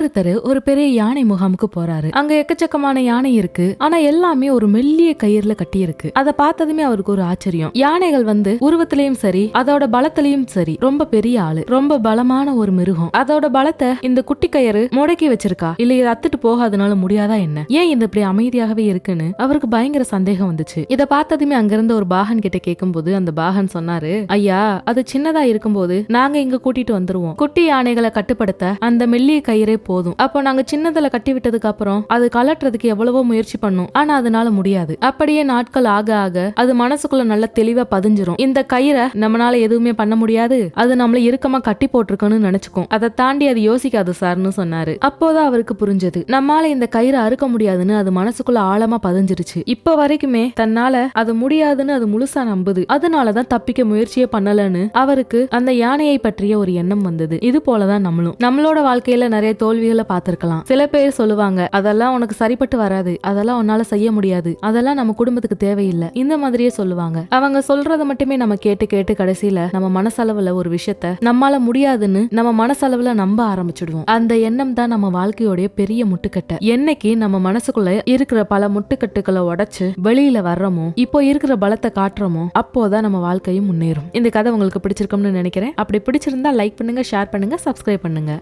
ஒருத்தர் ஒரு பெரிய யானை முகாமுக்கு போறாரு. அங்க எக்கச்சக்கமான யானை இருக்கு. ஆனா எல்லாமே ஒரு மெல்லிய கயிறுல கட்டி இருக்கு. அதை பார்த்ததுமே அவருக்கு ஒரு ஆச்சரியம். யானைகள் உருவத்திலையும் சரி, அதோட பலத்திலையும் சரி, ரொம்ப பெரிய ஆளு, ரொம்ப பலமான ஒரு மிருகம். அதோட பலத்தை இந்த குட்டி கயிறு முடக்கி வச்சிருக்கா, இல்ல இதை அத்துட்டு போகாதனால முடியாதா என்ன? ஏன் இந்த இப்படி அமைதியாகவே இருக்குன்னு அவருக்கு பயங்கர சந்தேகம் வந்துச்சு. இதை பார்த்ததுமே அங்கிருந்த ஒரு பாகன் கிட்ட கேட்கும்போது அந்த பாகன் சொன்னாரு, ஐயா, அது சின்னதா இருக்கும்போது நாங்க இங்க கூட்டிட்டு வந்துருவோம். குட்டி யானைகளை கட்டுப்படுத்த அந்த மெல்லிய கயிறே போதும். அப்போ நாங்க சின்னதுல கட்டி விட்டதுக்கு அப்புறம் அது கலட்டுறதுக்கு எவ்வளவோ முயற்சி பண்ணும், ஆனா அதனால முடியாது. அப்படியே நாட்கள் ஆக ஆக அது மனசுக்குள்ள நல்ல தெளிவா பதிஞ்சிரும். இந்த கயிறை நம்மளால எதுவுமே பண்ண முடியாது, அது நம்மள இறுக்கமா கட்டி போட்டிருக்கணும்னு நினைச்சுக்கும். அதை தாண்டி அது யோசிக்காது சார்னு சொன்னாரு. அப்போதான் அவருக்கு புரிஞ்சது, நம்மால இந்த கயிறை அறுக்க முடியாதுன்னு அது மனசுக்குள்ள ஆழமா பதிஞ்சிருச்சு. இப்ப வரைக்குமே தன்னால அது முடியாதுன்னு அது முழுசா நம்புது. அதனாலதான் தப்பிக்க முயற்சியே பண்ணலன்னு அவருக்கு அந்த யானையை பற்றிய ஒரு எண்ணம் வந்தது. இது போலதான் நம்மளோட வாழ்க்கையில நிறைய தோல்விகளை பார்த்திருக்கலாம். சில பேர் சொல்லுவாங்க, அதெல்லாம் உனக்கு சரிப்பட்டு வராது, அதெல்லாம் உன்னால செய்ய முடியாது, அதெல்லாம் நம்ம குடும்பத்துக்கு தேவையில்லை, இந்த மாதிரியே சொல்லுவாங்க. அவங்க சொல்றத மட்டுமே நம்ம கேட்டு கேட்டு கடைசியில நம்ம மனசளவுல ஒரு விஷயத்த நம்மால முடியாதுன்னு நம்ம மனசளவுல நம்ப ஆரம்பிச்சிடுவோம். அந்த எண்ணம் தான் நம்ம வாழ்க்கையோடைய பெரிய முட்டுக்கட்டை. என்னைக்கு நம்ம மனசுக்குள்ள இருக்கிற பல முட்டுக்கட்டுகளை உடைச்சு வெளியில வர்றோமோ, இப்போ இருக்கிற பலத்தை காட்டுறோமோ, அப்போதான் நம்ம வாழ்க்கையும் முன்னேறும். இந்த கதை உங்களுக்கு பிடிச்சிருக்கும்னு நினைக்கிறேன். அப்படி பிடிச்சிருந்தா லைக் பண்ணுங்க, ஷேர் பண்ணுங்க, சப்ஸ்கிரைப் பண்ணுங்க.